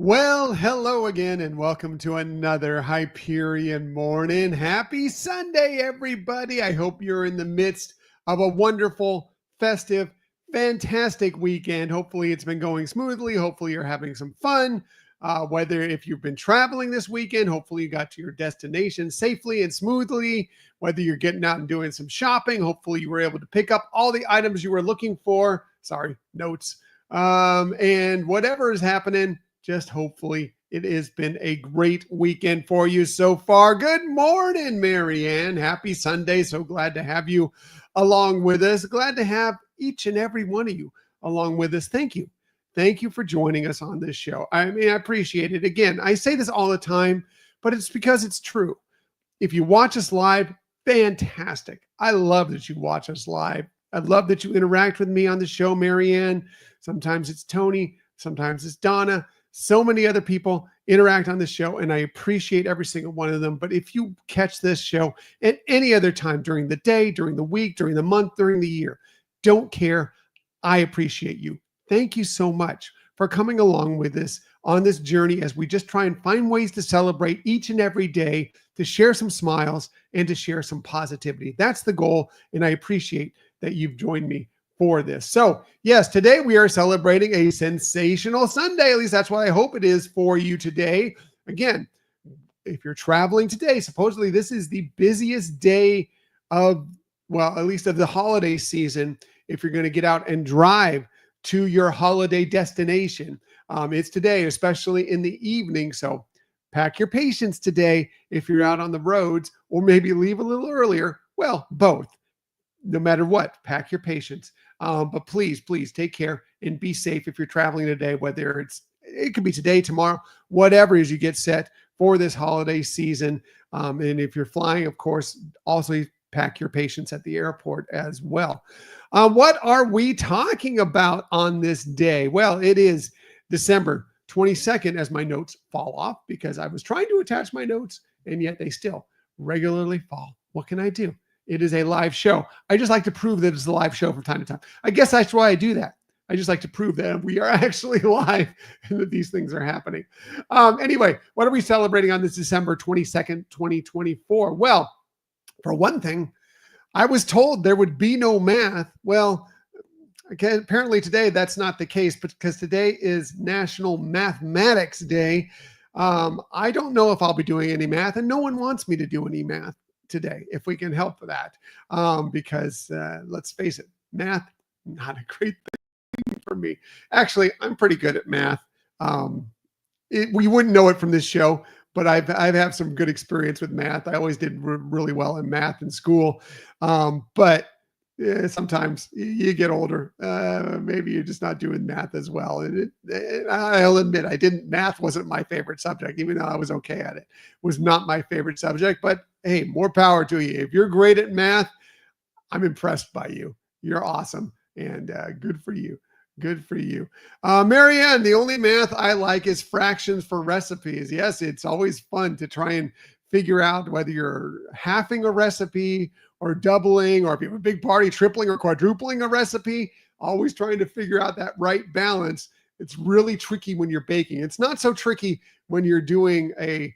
Well, hello again, and welcome to another Hyperion morning. Happy Sunday, everybody. I hope you're in the midst of a wonderful, festive, fantastic weekend. Hopefully, it's been going smoothly. Hopefully, you're having some fun. Whether if you've been traveling this weekend, hopefully, you got to your destination safely and smoothly. Whether you're getting out and doing some shopping, hopefully, you were able to pick up all the items you were looking for. Sorry, notes. And whatever is happening, just hopefully it has been a great weekend for you so far. Good morning, Marianne. Happy Sunday. So glad to have you along with us. Glad to have each and every one of you along with us. Thank you. Thank you for joining us on this show. I mean, I appreciate it. Again, I say this all the time, but it's because it's true. If you watch us live, fantastic. I love that you watch us live. I love that you interact with me on the show, Marianne. Sometimes it's Tony. Sometimes it's Donna. So many other people interact on the show, and I appreciate every single one of them. But if you catch this show at any other time during the day, during the week, during the month, during the year, don't care. I appreciate you. Thank you so much for coming along with us on this journey as we just try and find ways to celebrate each and every day, to share some smiles and to share some positivity. That's the goal, and I appreciate that you've joined me for this. So, yes, today we are celebrating a sensational Sunday. At least that's what I hope it is for you today. Again, if you're traveling today, supposedly this is the busiest day of, well, at least of the holiday season. If you're going to get out and drive to your holiday destination, it's today, especially in the evening. So pack your patience today if you're out on the roads, or maybe leave a little earlier. Well, both. No matter what, pack your patience. But please take care and be safe if you're traveling today, whether it could be today, tomorrow, whatever as you get set for this holiday season. And if you're flying, of course, also pack your patience at the airport as well. What are we talking about on this day? Well, it is December 22nd as my notes fall off because I was trying to attach my notes and yet they still regularly fall. What can I do? It is a live show. I just like to prove that it's a live show from time to time. I guess that's why I do that. I just like to prove that we are actually live and that these things are happening. Anyway, what are we celebrating on this December 22nd, 2024? Well, for one thing, I was told there would be no math. Well, okay, apparently today that's not the case, but because today is National Mathematics Day. I don't know if I'll be doing any math, and no one wants me to do any math today if we can help that, because let's face it, math not a great thing for me. Actually, I'm pretty good at math. We wouldn't know it from this show, but I've had some good experience with math. I always did really well in math in school, but sometimes you get older, maybe you're just not doing math as well. And I'll admit, math wasn't my favorite subject, even though I was okay at it. It was not my favorite subject, but hey, more power to you. If you're great at math, I'm impressed by you. You're awesome, and good for you. Good for you. Marianne, the only math I like is fractions for recipes. Yes, it's always fun to try and figure out whether you're halving a recipe or doubling, or if you have a big party, tripling or quadrupling a recipe, always trying to figure out that right balance. It's really tricky when you're baking. It's not so tricky when you're doing a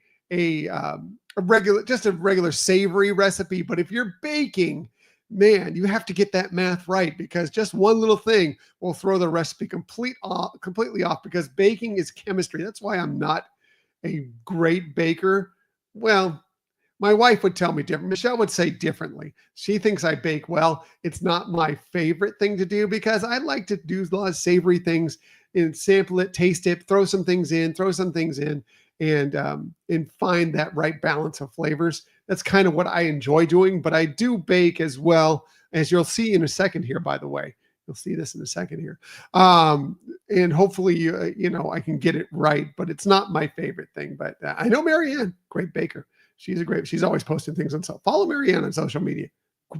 regular savory recipe, but if you're baking, man, you have to get that math right, because just one little thing will throw the recipe completely off, because baking is chemistry. That's why I'm not a great baker. Well, my wife would tell me different. Michelle would say differently. She thinks I bake well. It's not my favorite thing to do, because I like to do a lot of savory things and sample it, taste it, throw some things in, and find that right balance of flavors. That's kind of what I enjoy doing, but I do bake as well, as you'll see in a second here, by the way. You'll see this in a second here. And hopefully, I can get it right, but it's not my favorite thing. But I know Marianne, great baker. She's always posting things on social. Follow Marianne on social media.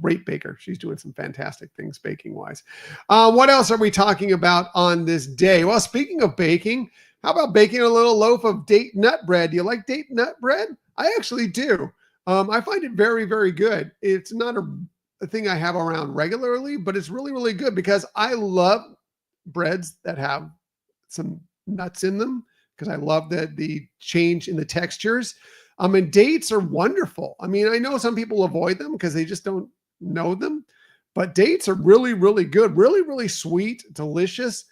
Great baker. She's doing some fantastic things baking wise. What else are we talking about on this day? Well, speaking of baking, how about baking a little loaf of date nut bread? Do you like date nut bread? I actually do. I find it very, very good. It's not a thing I have around regularly, but it's really, really good, because I love breads that have some nuts in them. because I love the change in the textures. And dates are wonderful. I mean, I know some people avoid them because they just don't know them, but dates are really, really good, really, really sweet, delicious,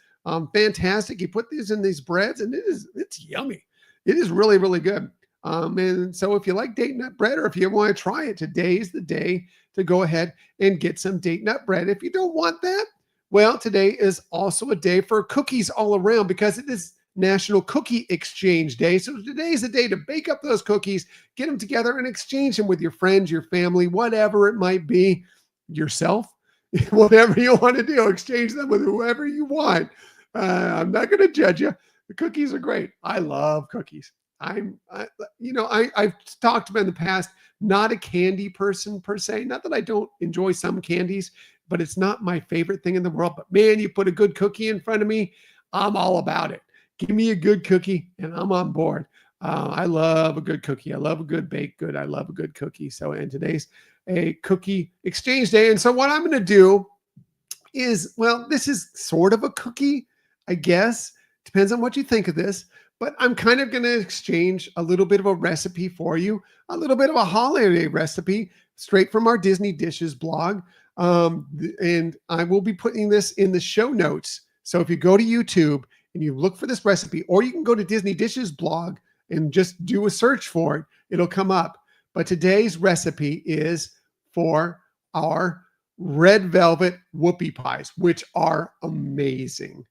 fantastic. You put these in these breads, and it's yummy. It is really, really good. And so if you like date nut bread, or if you want to try it, today is the day to go ahead and get some date nut bread. If you don't want that, well, today is also a day for cookies all around, because it is National Cookie Exchange Day. So today is the day to bake up those cookies, get them together, and exchange them with your friends, your family, whatever it might be, yourself, whatever you want to do. Exchange them with whoever you want. I'm not going to judge you. The cookies are great. I love cookies. I've talked about in the past, not a candy person per se. Not that I don't enjoy some candies, but it's not my favorite thing in the world. But man, you put a good cookie in front of me, I'm all about it. Give me a good cookie and I'm on board. I love a good cookie. I love a good baked good. I love a good cookie. So, and today's a cookie exchange day. And so what I'm going to do is, well, this is sort of a cookie, I guess. Depends on what you think of this. But I'm kind of going to exchange a little bit of a recipe for you, a little bit of a holiday recipe straight from our Disney Dishes blog. And I will be putting this in the show notes. So if you go to YouTube and you look for this recipe, or you can go to Disney Dishes blog and just do a search for it, it'll come up. But today's recipe is for our red velvet whoopie pies, which are amazing.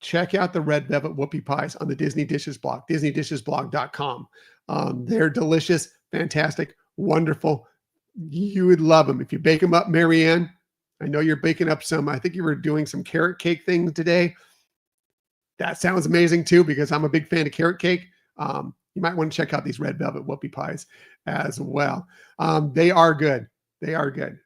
Check out the red velvet whoopie pies on the Disney Dishes blog, disneydishesblog.com. They're delicious, fantastic, wonderful. You would love them. If you bake them up, Marianne, I know you're baking up some, I think you were doing some carrot cake things today. That sounds amazing too, because I'm a big fan of carrot cake. You might want to check out these red velvet whoopie pies as well. They are good. They are good.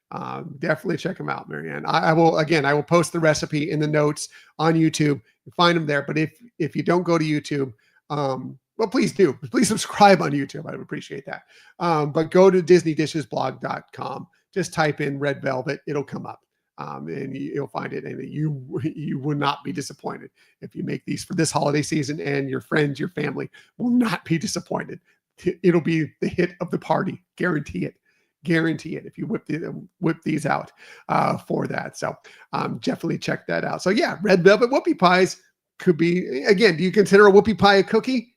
Definitely check them out, Marianne. I will post the recipe in the notes on YouTube. You find them there. But if you don't go to YouTube, well, please do. Please subscribe on YouTube. I would appreciate that. But go to disneydishesblog.com. Just type in red velvet. It'll come up. And you'll find it, and you will not be disappointed if you make these for this holiday season, and your friends, your family will not be disappointed. It'll be the hit of the party. Guarantee it. Guarantee it if you whip these out for that. So definitely check that out. So yeah, red velvet whoopie pies could be, again, do you consider a whoopie pie a cookie?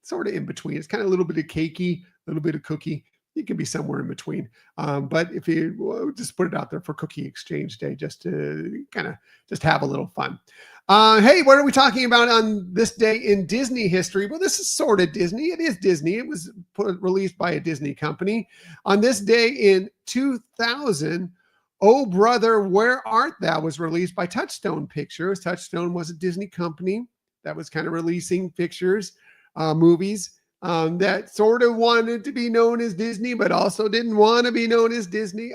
Sort of in between. It's kind of a little bit of cakey, a little bit of cookie. It can be somewhere in between. But if you just put it out there for Cookie Exchange Day, just to kind of just have a little fun. Hey, what are we talking about on this day in Disney history? Well, this is sort of Disney. It is Disney. It was released by a Disney company. On this day in 2000, Oh Brother, Where Art Thou was released by Touchstone Pictures. Touchstone was a Disney company that was kind of releasing pictures, movies. That sort of wanted to be known as Disney, but also didn't want to be known as Disney.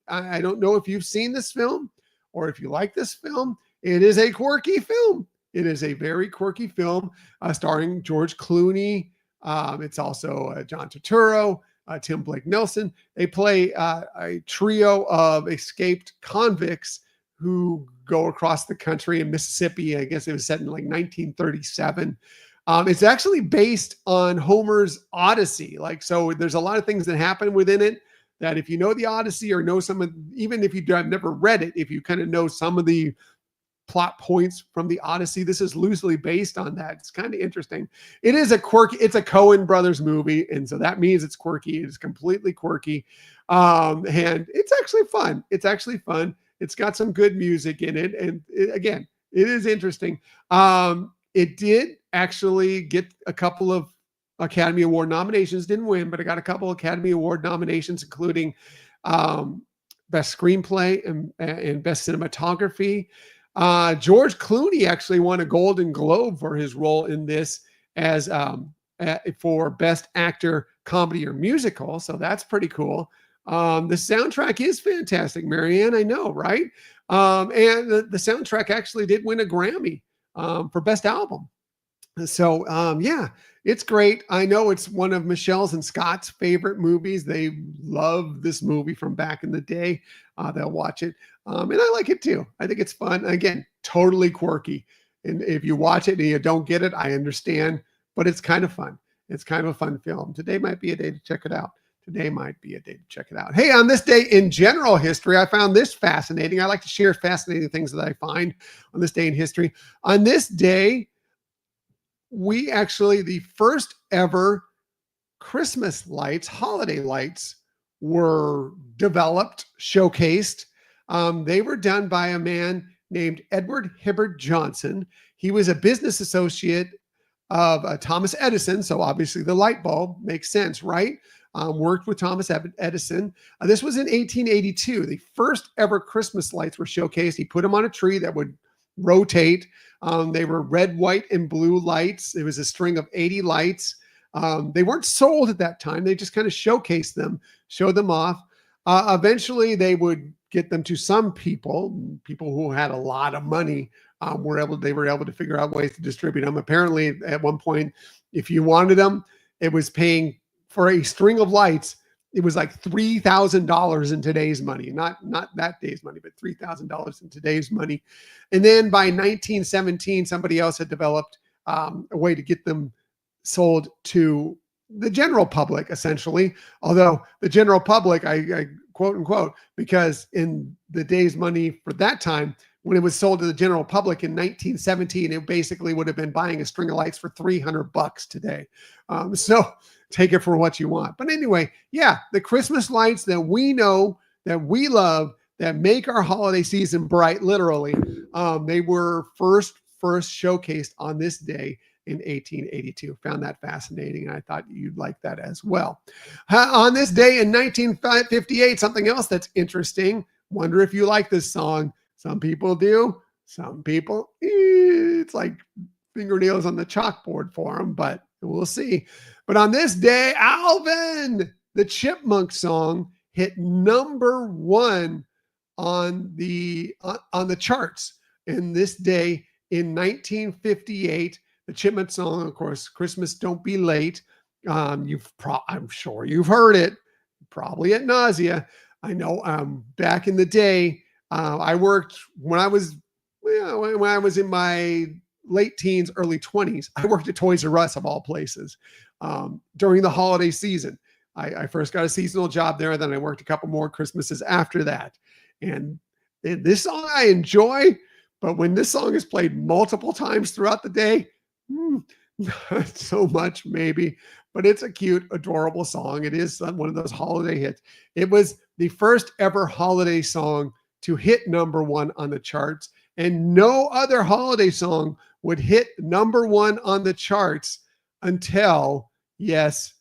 I don't know if you've seen this film or if you like this film. It is a quirky film. It is a very quirky film starring George Clooney. It's also John Turturro, Tim Blake Nelson. They play a trio of escaped convicts who go across the country in Mississippi. I guess it was set in like 1937. It's actually based on Homer's Odyssey. So there's a lot of things that happen within it that if you know the Odyssey, or know some of, even if you have never read it, if you kind of know some of the plot points from the Odyssey, this is loosely based on that. It's kind of interesting. It is a quirky, it's a Coen Brothers movie. And so that means it's quirky. It's completely quirky. And it's actually fun. It's actually fun. It's got some good music in it. And again, it is interesting. It did actually get a couple of Academy Award nominations. Didn't win, but it got a couple of Academy Award nominations, including Best Screenplay and Best Cinematography. George Clooney actually won a Golden Globe for his role in this as for Best Actor, Comedy or Musical. So that's pretty cool. The soundtrack is fantastic, Marianne. I know, right? And the soundtrack actually did win a Grammy for Best Album. So yeah, it's great. I know it's one of Michelle's and Scott's favorite movies. They love this movie from back in the day. They'll watch it. And I like it too. I think it's fun. Again, totally quirky. And if you watch it and you don't get it, I understand. but it's kind of fun. It's kind of a fun film. Today might be a day to check it out. Today might be a day to check it out. Hey, on this day in general history, I found this fascinating. I like to share fascinating things that I find on this day in history. On this day, the first ever Christmas lights, holiday lights, were developed, showcased. They were done by a man named Edward Hibbert Johnson. He was a business associate of Thomas Edison. So obviously the light bulb makes sense, right? Worked with Thomas Edison. This was in 1882. The first ever Christmas lights were showcased. He put them on a tree that would rotate. They were red, white, and blue lights. It was a string of 80 lights. They weren't sold at that time. They just kind of showcased them, showed them off. Eventually, they would get them to some people who had a lot of money. They were able to figure out ways to distribute them. Apparently, at one point, if you wanted them, it was paying for a string of lights. It was like $3,000 in today's money, not that day's money, but $3,000 in today's money. And then by 1917, somebody else had developed a way to get them sold to the general public, essentially. Although the general public, I quote unquote, because in the day's money for that time, when it was sold to the general public in 1917, it basically would have been buying a string of lights for $300 today. So take it for what you want. But anyway, yeah, the Christmas lights that we know, that we love, that make our holiday season bright, literally, they were first showcased on this day in 1882. Found that fascinating, and I thought you'd like that as well. On this day in 1958, something else that's interesting. Wonder if you like this song. Some people do. Some people, it's like fingernails on the chalkboard for them, but we'll see. But on this day, Alvin, the Chipmunk song, hit number 1 on the charts. And this day in 1958, the Chipmunk song, of course, Christmas Don't Be Late. I'm sure you've heard it, probably at nausea. I know back in the day, I worked when I was in my late teens, early 20s. I worked at Toys R Us, of all places, during the holiday season. I first got a seasonal job there, then I worked a couple more Christmases after that. And this song I enjoy, but when this song is played multiple times throughout the day, not so much maybe, but it's a cute, adorable song. It is one of those holiday hits. It was the first ever holiday song to hit number 1 on the charts, and no other holiday song would hit number 1 on the charts until, yes,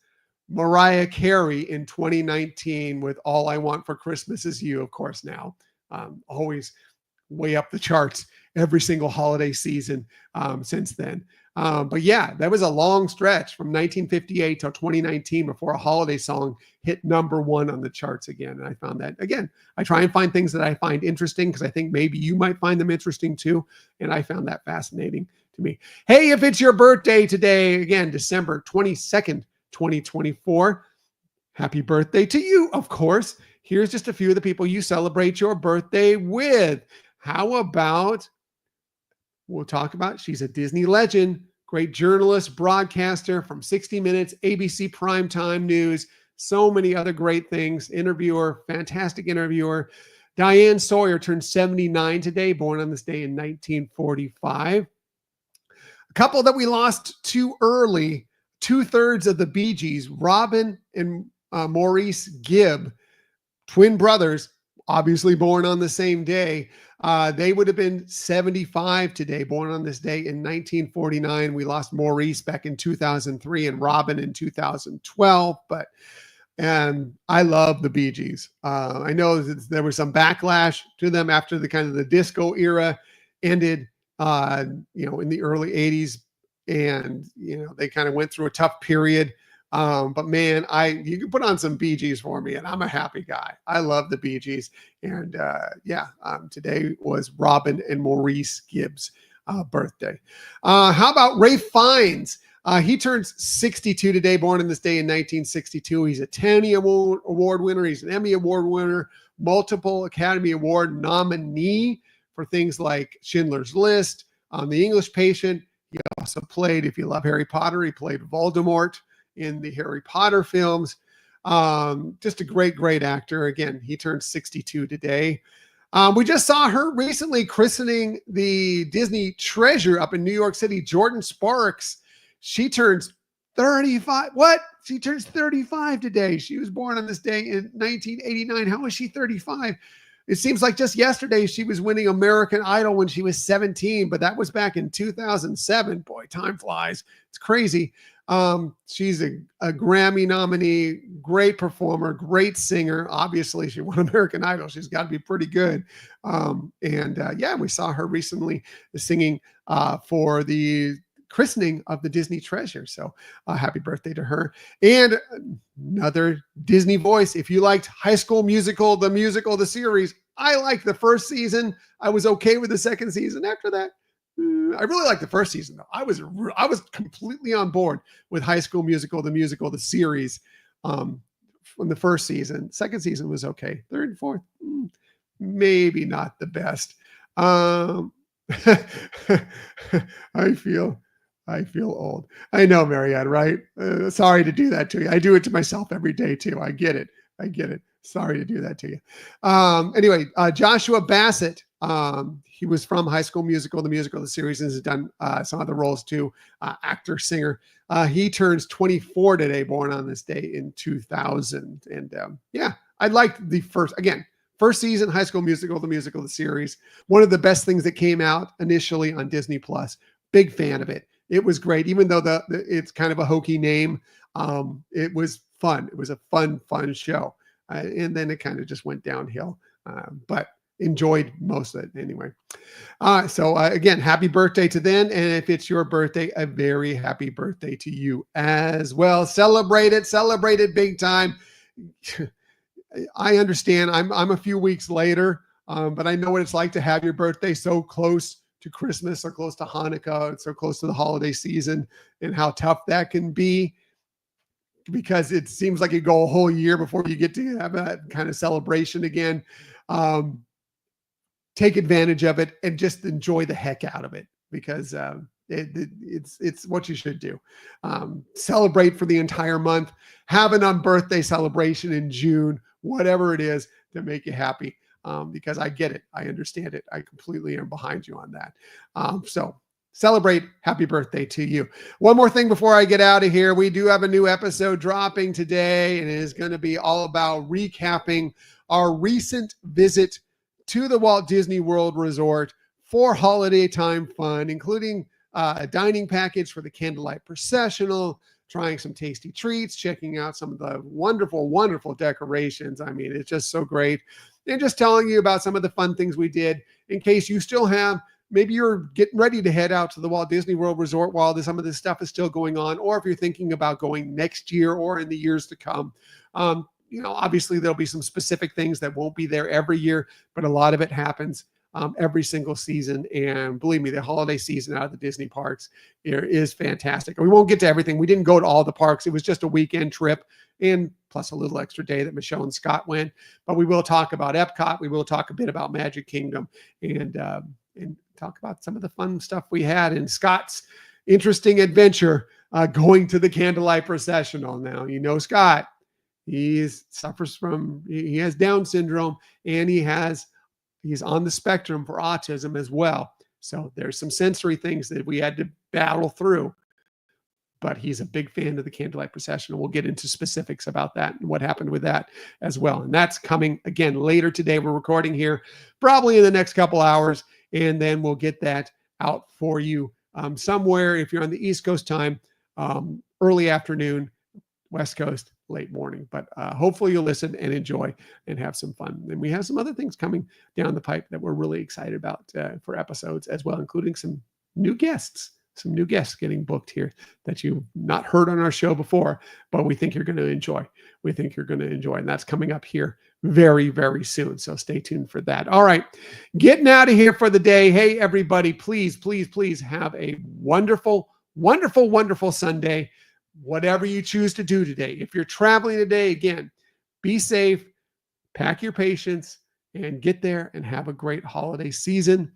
Mariah Carey in 2019 with All I Want for Christmas Is You, of course, now. Always way up the charts every single holiday season since then. But yeah, that was a long stretch from 1958 till 2019 before a holiday song hit number 1 on the charts again. And I found that, again, I try and find things that I find interesting because I think maybe you might find them interesting too. And I found that fascinating to me. Hey, if it's your birthday today, again, December 22nd, 2024, happy birthday to you, of course. Here's just a few of the people you celebrate your birthday with. How about, we'll talk about, she's a Disney legend, great journalist, broadcaster from 60 Minutes, ABC Primetime News, so many other great things, interviewer, fantastic interviewer. Diane Sawyer turned 79 today, born on this day in 1945. A couple that we lost too early, 2/3 of the Bee Gees, Robin and Maurice Gibb, twin brothers, obviously born on the same day. They would have been 75 today, born on this day in 1949. We lost Maurice back in 2003 and Robin in 2012, but I love the Bee Gees. I know there was some backlash to them after the kind of the disco era ended, in the early 80s. And, they kind of went through a tough period. But man, you can put on some Bee Gees for me and I'm a happy guy. I love the Bee Gees. And today was Robin and Maurice Gibbs' birthday. How about Ray Fiennes? He turns 62 today, born in this day in 1962. He's a Tony Award winner. He's an Emmy Award winner, multiple Academy Award nominee for things like Schindler's List, The English Patient. He also played, if you love Harry Potter, he played Voldemort in the Harry Potter films. Just a great, great actor. Again, he turned 62 today. We just saw her recently christening the Disney treasure up in New York City, Jordan Sparks. She turns 35. What? She turns 35 today. She was born on this day in 1989. How is she 35? It seems like just yesterday she was winning American Idol when she was 17, but that was back in 2007. Boy, time flies. It's crazy. She's a Grammy nominee, great performer, great singer. Obviously, she won American Idol. She's got to be pretty good. Yeah, we saw her recently singing for the christening of the Disney treasure. So happy birthday to her. And another Disney voice. If you liked High School Musical, the series, I liked the first season. I was okay with the second season. After that, I really liked the first season though. I was completely on board with High School Musical, the series, from the first season. Second season was okay. Third and fourth, maybe not the best. I feel old. I know, Marianne, right? Sorry to do that to you. I do it to myself every day too. I get it. Sorry to do that to you. Anyway, Joshua Bassett, he was from High School Musical, the series, and has done some other roles too, actor, singer. He turns 24 today, born on this day in 2000. And yeah, I liked the first season, High School Musical, the series. One of the best things that came out initially on Disney Plus. Big fan of it. It was great, even though it's kind of a hokey name. It was fun. It was a fun show. And then it kind of just went downhill, but enjoyed most of it anyway. So again, happy birthday to them. And if it's your birthday, a very happy birthday to you as well. Celebrate it big time. I understand I'm a few weeks later, but I know what it's like to have your birthday so close to Christmas, so close to Hanukkah, so close to the holiday season, and how tough that can be, because it seems like you go a whole year before you get to have that kind of celebration again. Take advantage of it and just enjoy the heck out of it, because it's what you should do. Celebrate for the entire month. Have an birthday celebration in June, whatever it is to make you happy. Because I get it. I understand it. I completely am behind you on that. So celebrate. Happy birthday to you. One more thing before I get out of here. We do have a new episode dropping today, and it is going to be all about recapping our recent visit to the Walt Disney World Resort for holiday time fun, including a dining package for the candlelight processional, trying some tasty treats, checking out some of the wonderful, wonderful decorations. I mean, it's just so great. And just telling you about some of the fun things we did, in case you still have, maybe you're getting ready to head out to the Walt Disney World Resort while some of this stuff is still going on, or if you're thinking about going next year or in the years to come. Obviously there'll be some specific things that won't be there every year, but a lot of it happens every single season. And believe me, the holiday season out of the Disney parks is fantastic. We won't get to everything. We didn't go to all the parks. It was just a weekend trip, and plus a little extra day that Michelle and Scott went. But we will talk about Epcot. We will talk a bit about Magic Kingdom, and talk about some of the fun stuff we had in Scott's interesting adventure going to the candlelight processional. Now, Scott, he has Down syndrome, and he's on the spectrum for autism as well. So there's some sensory things that we had to battle through. But he's a big fan of the candlelight procession. We'll get into specifics about that and what happened with that as well. And that's coming again later today. We're recording here probably in the next couple hours, and then we'll get that out for you somewhere, if you're on the East Coast time, early afternoon, West Coast, late morning. But hopefully you'll listen and enjoy and have some fun. And we have some other things coming down the pipe that we're really excited about for episodes as well, including some new guests getting booked here that you've not heard on our show before, but we think you're going to enjoy. And that's coming up here very, very soon. So stay tuned for that. All right, getting out of here for the day. Hey, everybody, please, please, please have a wonderful, wonderful, wonderful Sunday. Whatever you choose to do today. If you're traveling today, again, be safe, pack your patience, and get there and have a great holiday season.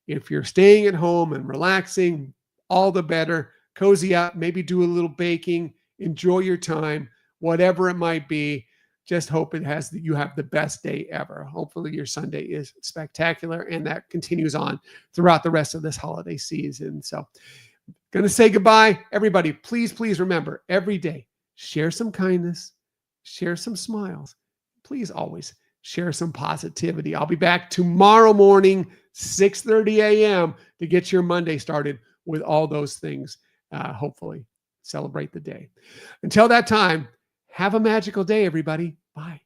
If you're staying at home and relaxing, all the better. Cozy up, maybe do a little baking, enjoy your time, whatever it might be. Just hope you have the best day ever. Hopefully your Sunday is spectacular and that continues on throughout the rest of this holiday season. So, going to say goodbye. Everybody, please remember every day, share some kindness, share some smiles. Please always share some positivity. I'll be back tomorrow morning, 6:30 a.m. to get your Monday started with all those things. Hopefully, celebrate the day. Until that time, have a magical day, everybody. Bye.